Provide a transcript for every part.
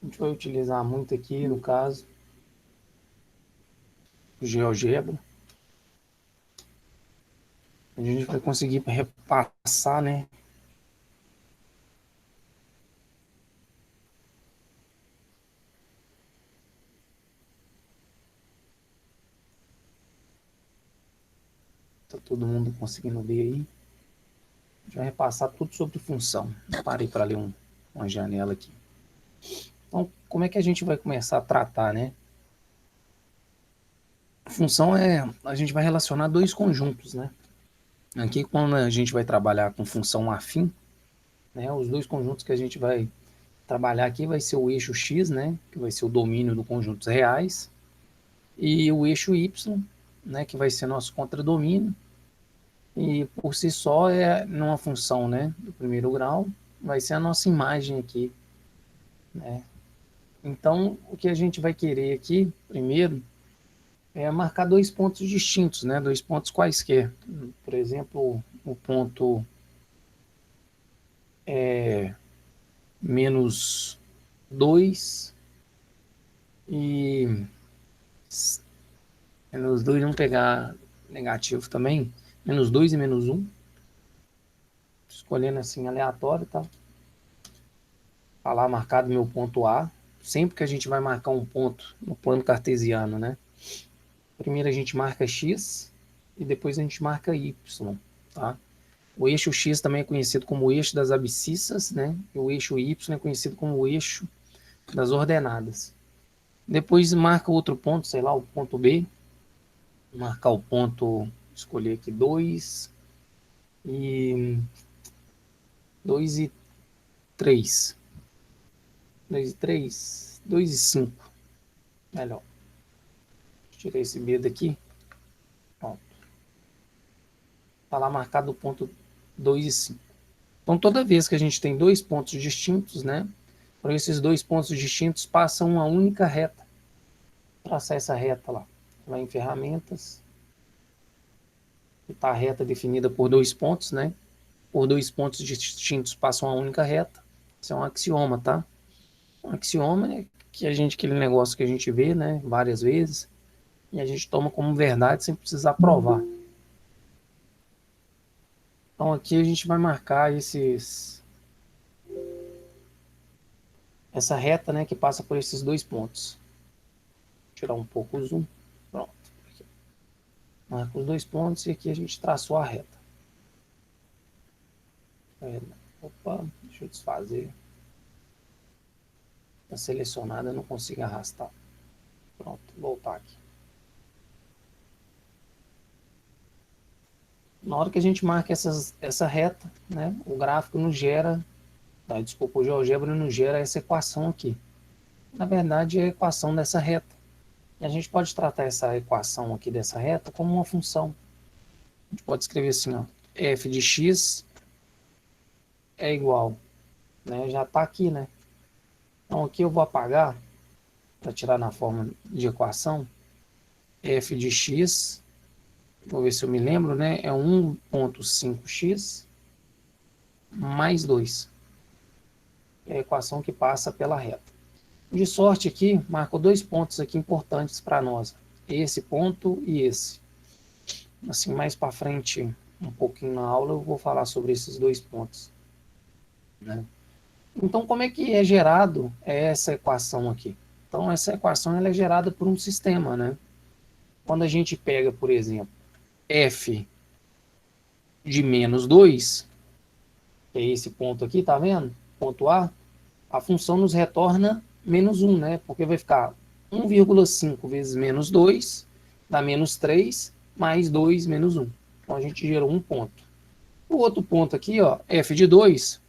A gente vai utilizar muito aqui, no caso, o GeoGebra. A gente vai conseguir repassar, né? Tá todo mundo conseguindo ver aí. A gente vai repassar tudo sobre função. Parei para ler uma janela aqui. Então, como é que a gente vai começar a tratar, né? Função a gente vai relacionar dois conjuntos, né? Aqui, quando a gente vai trabalhar com função afim, né? Os dois conjuntos que a gente vai trabalhar aqui vai ser o eixo x, né? Que vai ser o domínio do conjuntos reais, e o eixo y, né? Que vai ser nosso contradomínio. E por si só numa função, né? Do primeiro grau, vai ser a nossa imagem aqui, né? Então, o que a gente vai querer aqui, primeiro, é marcar dois pontos distintos, né? Dois pontos quaisquer. Por exemplo, o ponto menos 2 e menos 2, vamos pegar negativo também. Menos 2 e menos um. Escolhendo assim aleatório, tá? Tá lá marcado meu ponto A. Sempre que a gente vai marcar um ponto no plano cartesiano, né? Primeiro a gente marca X e depois a gente marca Y, tá? O eixo X também é conhecido como o eixo das abscissas, né? E o eixo Y é conhecido como o eixo das ordenadas. Depois marca outro ponto, sei lá, o ponto B. Marcar o ponto, escolher aqui 2 e 2 e 3. 2 e 3, 2 e 5. Melhor. Tirei esse B daqui. Pronto. Está lá marcado o ponto 2 e 5. Então, toda vez que a gente tem dois pontos distintos, né? Por esses dois pontos distintos passam uma única reta. Traçar essa reta lá. Vai em ferramentas. Está a reta definida por dois pontos, né? Por dois pontos distintos passa uma única reta. Isso é um axioma, tá? Um axioma é aquele negócio que a gente vê, né? Várias vezes. E a gente toma como verdade sem precisar provar. Então aqui a gente vai marcar essa reta, né, que passa por esses dois pontos. Vou tirar um pouco o zoom. Pronto. Aqui. Marca os dois pontos e aqui a gente traçou a reta. Opa, deixa eu desfazer. Está selecionada, eu não consigo arrastar. Pronto, vou voltar aqui. Na hora que a gente marca essa reta, né, o gráfico nos gera, desculpa, o GeoGebra nos gera essa equação aqui. Na verdade, é a equação dessa reta. E a gente pode tratar essa equação aqui dessa reta como uma função. A gente pode escrever assim, ó, f de x é igual, né, já está aqui, né? Então aqui eu vou apagar, para tirar na forma de equação, f de x, vou ver se eu me lembro, né, é 1,5x mais 2. É a equação que passa pela reta. De sorte aqui, marco dois pontos aqui importantes para nós. Esse ponto e esse. Assim, mais para frente, um pouquinho na aula, eu vou falar sobre esses dois pontos, né? Então, como é que é gerado essa equação aqui? Então, essa equação ela é gerada por um sistema, né? Quando a gente pega, por exemplo, f de menos 2, que é esse ponto aqui, tá vendo? Ponto a função nos retorna menos 1, né? Porque vai ficar 1,5 vezes menos 2, dá menos 3, mais 2 menos 1. Então, a gente gerou um ponto. O outro ponto aqui, ó, f de 2,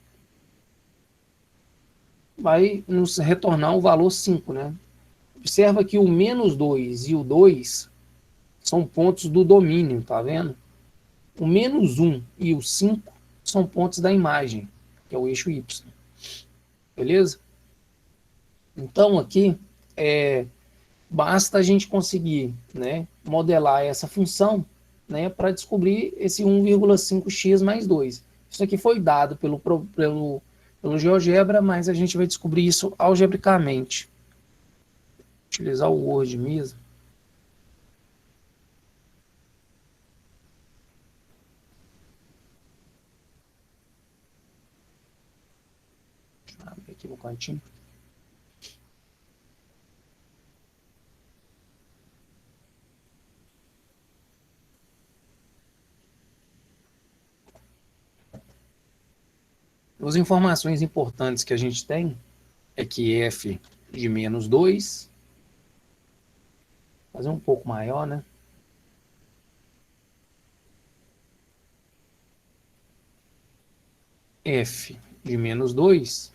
vai nos retornar o valor 5, né? Observa que o menos 2 e o 2 são pontos do domínio, tá vendo? O menos 1 e o 5 são pontos da imagem, que é o eixo Y. Beleza? Então aqui basta a gente conseguir, né, modelar essa função, né, para descobrir esse 1,5x mais 2. Isso aqui foi dado pelo pelo GeoGebra, mas a gente vai descobrir isso algebricamente. Utilizar o Word mesmo. Deixa eu abrir aqui no cantinho. As informações importantes que a gente tem é que f de menos 2, fazer um pouco maior, né? F de menos 2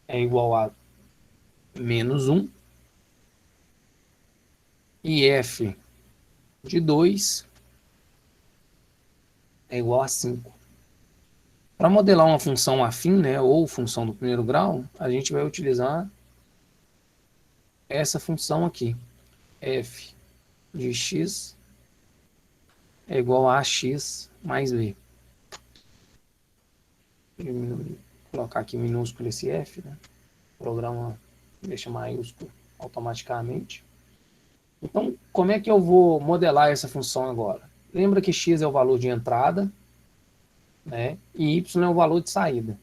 é igual a menos 1 e f de 2 é igual a 5. Para modelar uma função afim, né, ou função do primeiro grau, a gente vai utilizar essa função aqui. F de x é igual a x mais b. Vou colocar aqui minúsculo esse f, né? O programa deixa maiúsculo automaticamente. Então, como é que eu vou modelar essa função agora? Lembra que x é o valor de entrada, né? E y é o valor de saída.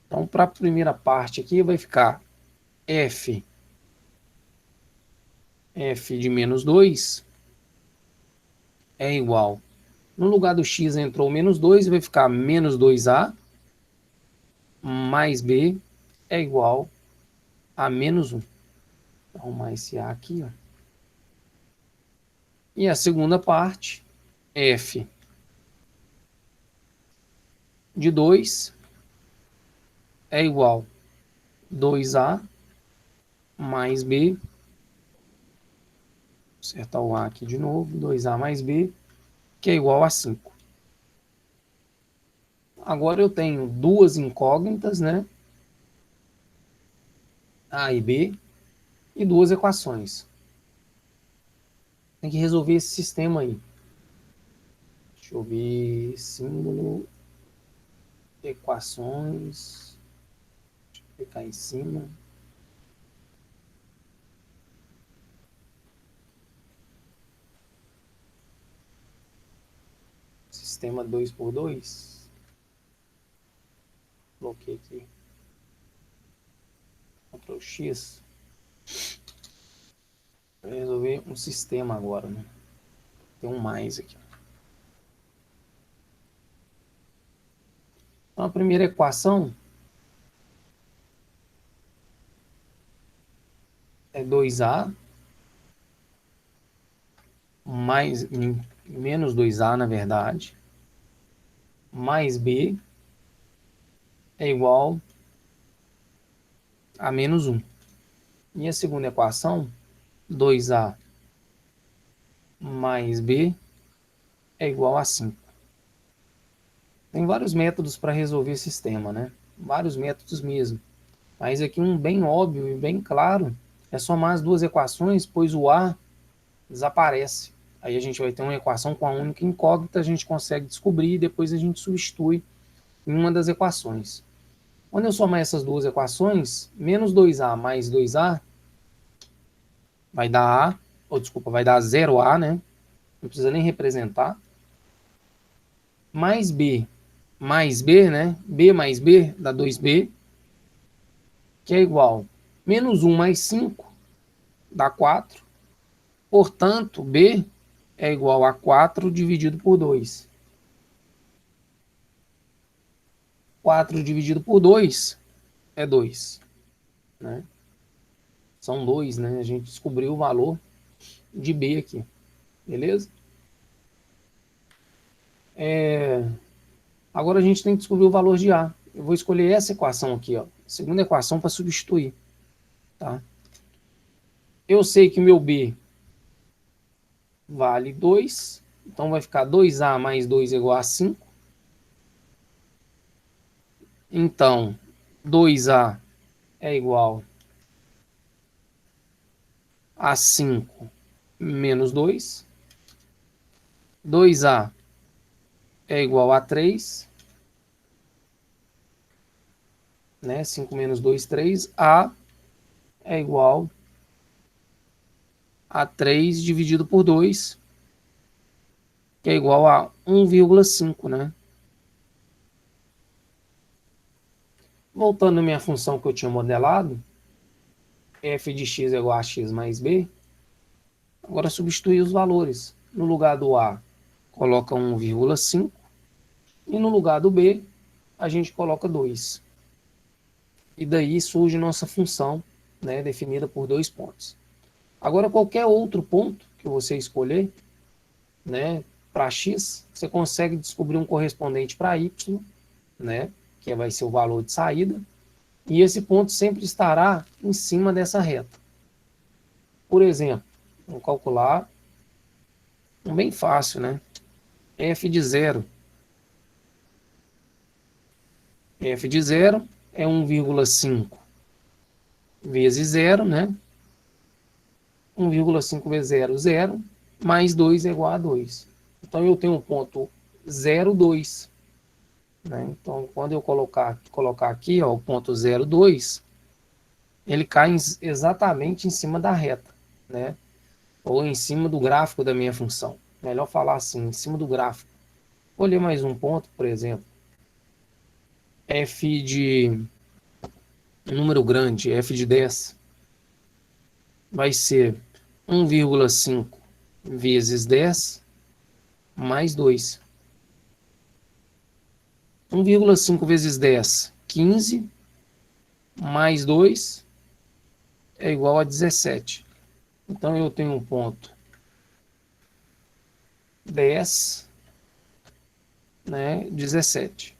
Então, para a primeira parte aqui, vai ficar f de menos 2 é igual. No lugar do x entrou menos 2, vai ficar menos 2a mais b é igual a menos 1. Vou arrumar esse a aqui, ó. E a segunda parte, f de 2 é igual a 2a mais b. Vou acertar o a aqui de novo. 2a mais b, que é igual a 5. Agora eu tenho duas incógnitas, né? A e b, e duas equações. Tem que resolver esse sistema aí. Deixa eu ver, símbolo, equações, deixa eu clicar em cima. Sistema 2x2. Coloquei aqui. Ctrl X. Vou resolver um sistema agora, né? Tem um mais aqui. Então, a primeira equação é 2a mais menos 2a, na verdade, mais b é igual a menos 1. E a segunda equação, 2a mais b é igual a 5. Tem vários métodos para resolver esse sistema, né? Vários métodos mesmo. Mas aqui um bem óbvio e bem claro é somar as duas equações, pois o a desaparece. Aí a gente vai ter uma equação com a única incógnita, a gente consegue descobrir e depois a gente substitui em uma das equações. Quando eu somar essas duas equações, menos 2a mais 2a vai dar a, ou desculpa, vai dar 0a, né? Não precisa nem representar. Mais b, né? B mais b dá 2b, que é igual menos 1 mais 5 dá 4. Portanto, b é igual a 4 dividido por 2. 4 dividido por 2 é 2. Né? São 2, né? A gente descobriu o valor de b aqui. Beleza? Agora a gente tem que descobrir o valor de a. Eu vou escolher essa equação aqui, ó. Segunda equação para substituir. Tá? Eu sei que o meu b vale 2. Então vai ficar 2a mais 2 igual a 5. Então, 2a é igual a 5 menos 2. 2a é igual a 3. né? 5 menos 2, 3. A é igual a 3 dividido por 2, que é igual a 1,5, né? Voltando à minha função que eu tinha modelado, f de x é igual a x mais b. Agora substituir os valores. No lugar do a, coloca 1,5. E no lugar do b, a gente coloca 2. E daí surge nossa função, né, definida por 2 pontos. Agora, qualquer outro ponto que você escolher, né, para x, você consegue descobrir um correspondente para y, né, que vai ser o valor de saída, e esse ponto sempre estará em cima dessa reta. Por exemplo, vamos calcular um bem fácil, né? F de 0. F de 0 é 1,5 vezes 0, né? 1,5 vezes 0, 0, mais 2 é igual a 2. Então, eu tenho um ponto 0,2. Né? Então, quando eu colocar aqui, ó, o ponto 0,2, ele cai exatamente em cima da reta, né? Ou em cima do gráfico da minha função. Melhor falar assim, em cima do gráfico. Vou ler mais um ponto, por exemplo. F de número grande, F de 10, vai ser 1,5 vezes 10 mais 2. 1,5 vezes 10, 15, mais 2 é igual a 17. Então, eu tenho um ponto 10, né, 17.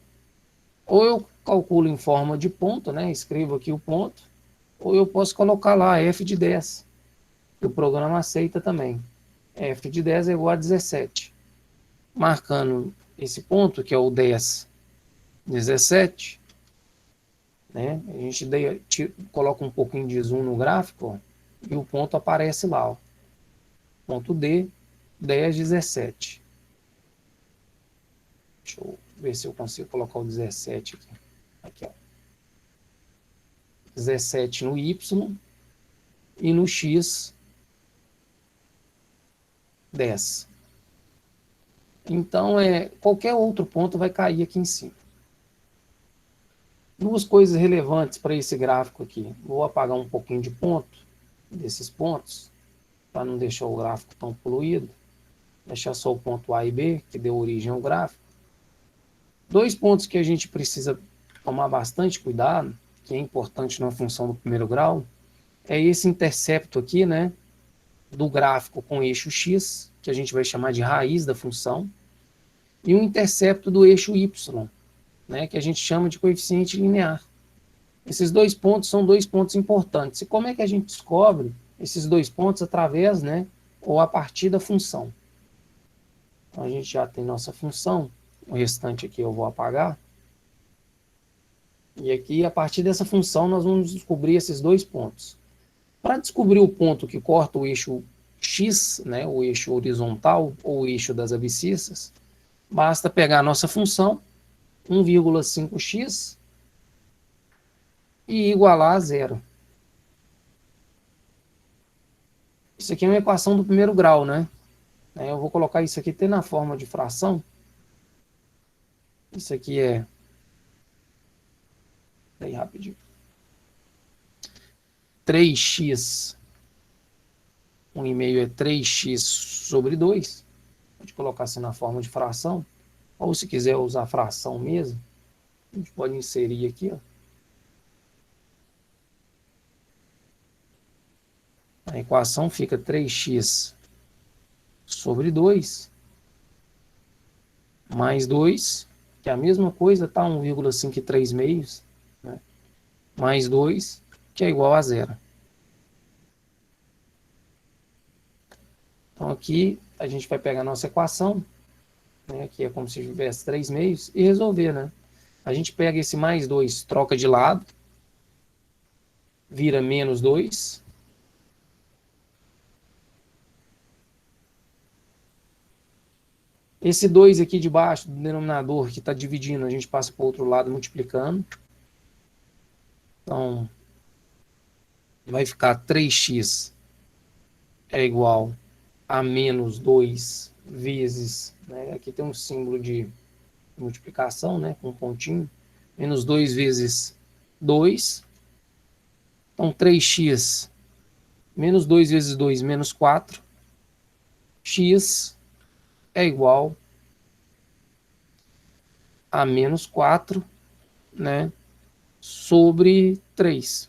Ou eu calculo em forma de ponto, né, escrevo aqui o ponto, ou eu posso colocar lá f de 10, que o programa aceita também. F de 10 é igual a 17. Marcando esse ponto, que é o 10, 17, né, a gente coloca um pouquinho de zoom no gráfico, ó, e o ponto aparece lá. Ó. Ponto D, 10, 17. Deixa eu ver se eu consigo colocar o 17 aqui. Aqui, ó. 17 no Y e no X 10. Então, qualquer outro ponto vai cair aqui em cima. Duas coisas relevantes para esse gráfico aqui. Vou apagar um pouquinho de ponto desses pontos, para não deixar o gráfico tão poluído. Deixar só o ponto A e B, que deu origem ao gráfico. Dois pontos que a gente precisa tomar bastante cuidado, que é importante na função do primeiro grau, é esse intercepto aqui, né, do gráfico com eixo x, que a gente vai chamar de raiz da função, e o intercepto do eixo y, né, que a gente chama de coeficiente linear. Esses dois pontos são dois pontos importantes. E como é que a gente descobre esses dois pontos? Através, né, ou a partir da função. Então, a gente já tem nossa função, o restante aqui eu vou apagar. E aqui, a partir dessa função, nós vamos descobrir esses dois pontos. Para descobrir o ponto que corta o eixo x, né, o eixo horizontal ou o eixo das abscissas, basta pegar a nossa função, 1,5x, e igualar a zero. Isso aqui é uma equação do primeiro grau, né? Eu vou colocar isso aqui até na forma de fração. Isso aqui é... Aí, rapidinho. 3x, 1,5 é 3x sobre 2. Pode colocar assim na forma de fração. Ou se quiser usar fração mesmo, a gente pode inserir aqui, ó. A equação fica 3x sobre 2 mais 2, que é a mesma coisa, tá? 1,5 e 3 meios, né? Mais 2, que é igual a zero. Então aqui a gente vai pegar a nossa equação, né, que é como se tivesse 3 meios, e resolver, né? A gente pega esse mais 2, troca de lado, vira menos 2. Esse 2 aqui de baixo, do denominador, que está dividindo, a gente passa para o outro lado multiplicando. Então, vai ficar 3x é igual a menos 2 vezes, né? Aqui tem um símbolo de multiplicação, né? Com um pontinho. Menos 2 vezes 2. Então, 3x menos 2 vezes 2, menos 4. X é igual a menos 4, né? Sobre 3.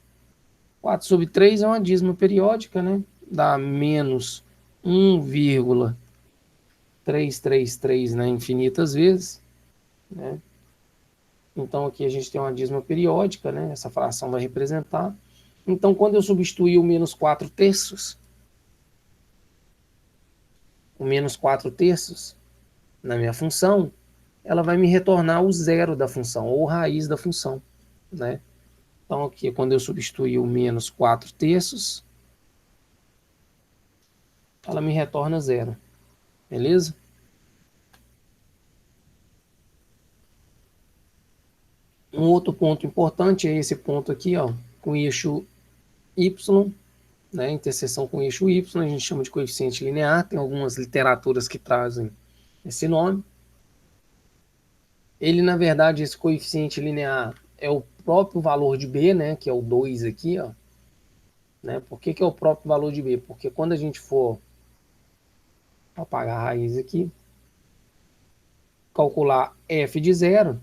4 sobre 3 é uma dízima periódica, né? Dá menos 1,333, né? Infinitas vezes, né? Então aqui a gente tem uma dízima periódica, né? Essa fração vai representar. Então quando eu substituir o menos 4 terços, na minha função, ela vai me retornar o zero da função, ou raiz da função, né? Então aqui, quando eu substituir o menos 4 terços, ela me retorna zero, beleza? Um outro ponto importante é esse ponto aqui, ó, com eixo y, né, interseção com eixo y, a gente chama de coeficiente linear, tem algumas literaturas que trazem esse nome. Ele, na verdade, esse coeficiente linear é o próprio valor de b, né, que é o 2 aqui, ó. Né? Por que é o próprio valor de b? Porque quando a gente for apagar a raiz aqui, calcular f de zero,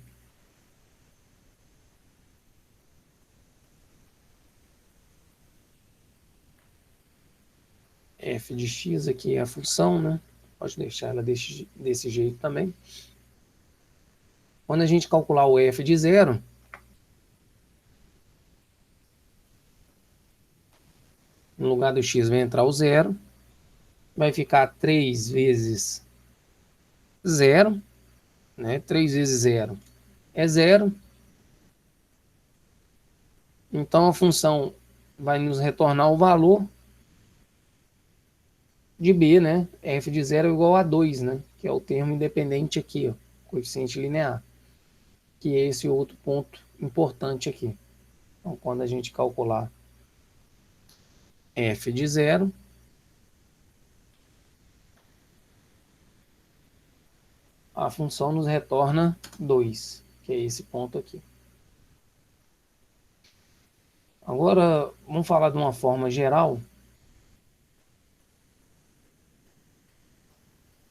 f de x aqui é a função, né? Pode deixar ela desse jeito também. Quando a gente calcular o f de zero, no lugar do x vai entrar o zero, vai ficar 3 vezes zero, né? 3 vezes zero é zero. Então a função vai nos retornar o valor de b, né? F de zero é igual a 2, né? Que é o termo independente aqui, ó, coeficiente linear. Que é esse outro ponto importante aqui. Então, quando a gente calcular f de zero, a função nos retorna 2, que é esse ponto aqui. Agora, vamos falar de uma forma geral.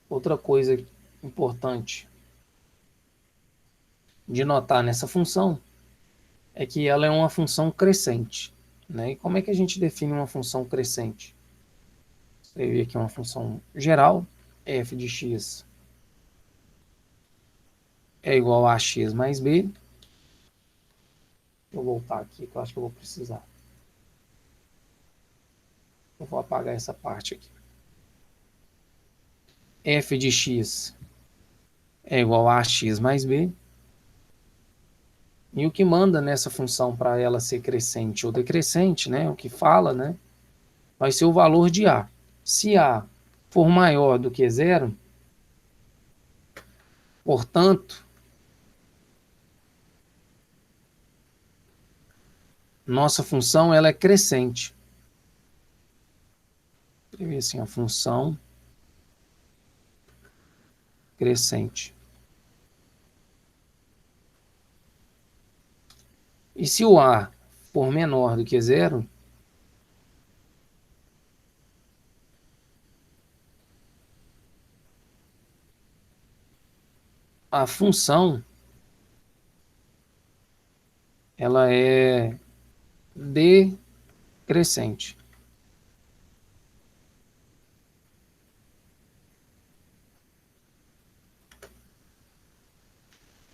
Outra coisa importante de notar nessa função é que ela é uma função crescente, né? E como é que a gente define uma função crescente? Escrevi aqui uma função geral, f de x é igual a x mais b. Vou voltar aqui, que eu acho que eu vou precisar. Eu vou apagar essa parte aqui. F de x é igual a x mais b. E o que manda nessa função para ela ser crescente ou decrescente, né? O que fala, né? Vai ser o valor de a. Se a for maior do que zero, portanto, nossa função ela é crescente. Vou escrever assim, a função crescente. E se o a for menor do que zero, a função ela é decrescente.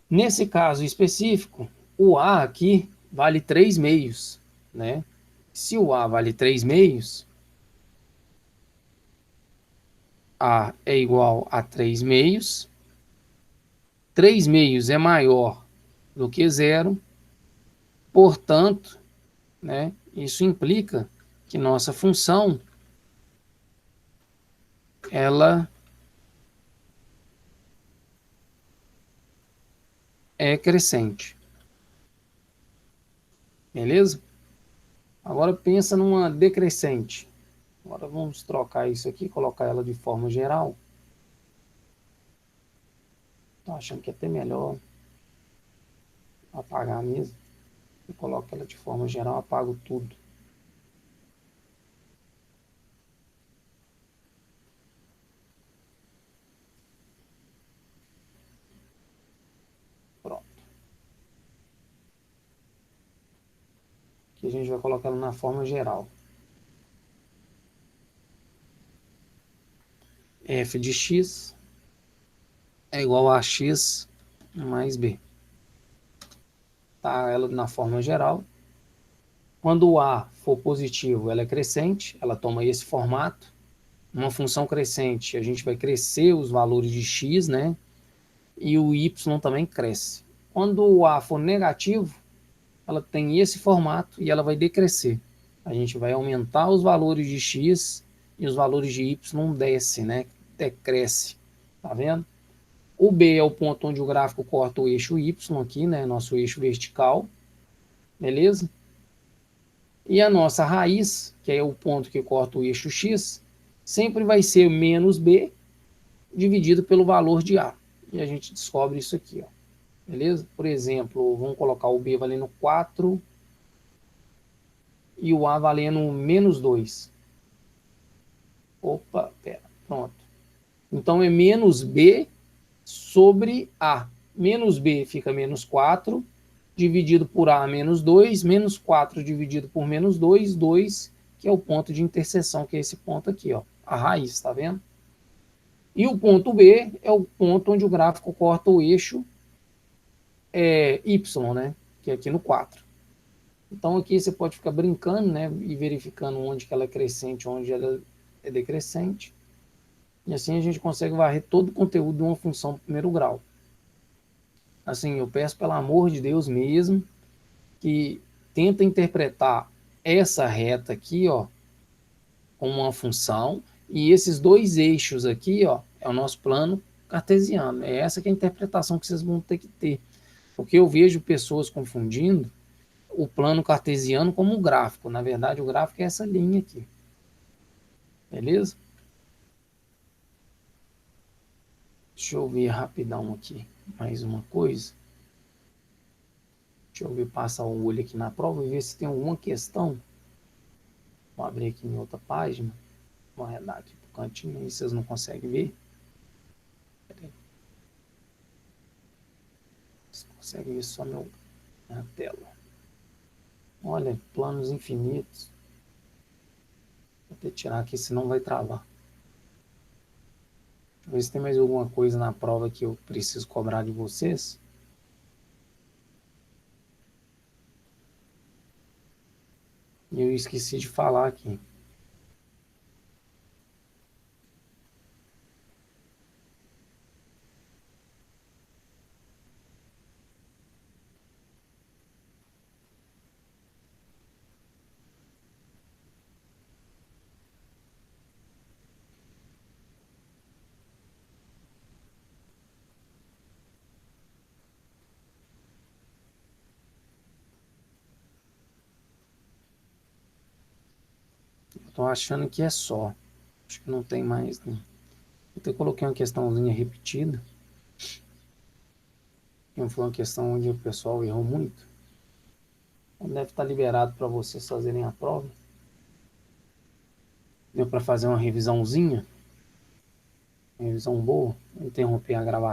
Nesse caso específico, o a aqui vale 3 meios, né? Se o a vale 3 meios, a é igual a 3 meios. 3 meios é maior do que zero, portanto, né, isso implica que nossa função ela é crescente. Beleza? Agora pensa numa decrescente. Agora vamos trocar isso aqui, colocar ela de forma geral. Tô achando que é até melhor apagar mesmo. Eu coloco ela de forma geral, apago tudo. Pronto. Aqui a gente vai colocar ela na forma geral. F de x é igual a x mais b. Tá ela na forma geral. Quando o a for positivo, ela é crescente, ela toma esse formato. Uma função crescente, a gente vai crescer os valores de x, né? E o y também cresce. Quando o a for negativo, ela tem esse formato e ela vai decrescer. A gente vai aumentar os valores de x e os valores de y descem, né? Decresce. Tá vendo? O B é o ponto onde o gráfico corta o eixo y aqui, né? Nosso eixo vertical. Beleza? E a nossa raiz, que é o ponto que corta o eixo x, sempre vai ser menos b dividido pelo valor de a. E a gente descobre isso aqui, ó. Beleza? Por exemplo, vamos colocar o b valendo 4 e o a valendo menos 2. Opa, pera, pronto. Então é menos b sobre a. Menos b fica menos 4, dividido por a menos 2, menos 4 dividido por menos 2, 2, que é o ponto de interseção, que é esse ponto aqui, ó, a raiz, tá vendo? E o ponto B é o ponto onde o gráfico corta o eixo y, né, que é aqui no 4. Então aqui você pode ficar brincando, né, e verificando onde que ela é crescente, onde ela é decrescente. E assim a gente consegue varrer todo o conteúdo de uma função do primeiro grau. Assim, eu peço pelo amor de Deus mesmo que tenta interpretar essa reta aqui, ó, como uma função, e esses dois eixos aqui, ó, é o nosso plano cartesiano. É essa que é a interpretação que vocês vão ter que ter. Porque eu vejo pessoas confundindo o plano cartesiano como o gráfico. Na verdade, o gráfico é essa linha aqui. Beleza? Deixa eu ver rapidão aqui mais uma coisa. Deixa eu ver, passar o olho aqui na prova e ver se tem alguma questão. Vou abrir aqui em outra página. Vou arredar aqui pro cantinho aí, vocês não conseguem ver. Vocês conseguem ver só minha tela. Olha, planos infinitos. Vou ter que tirar aqui, senão vai travar. Deixa eu ver se tem mais alguma coisa na prova que eu preciso cobrar de vocês. E eu esqueci de falar aqui. Estou achando que é só. Acho que não tem mais, né? Eu até coloquei uma questãozinha repetida. Que foi uma questão onde o pessoal errou muito. Então deve estar liberado para vocês fazerem a prova. Deu para fazer uma revisãozinha. Revisão boa. Vou interromper a gravação.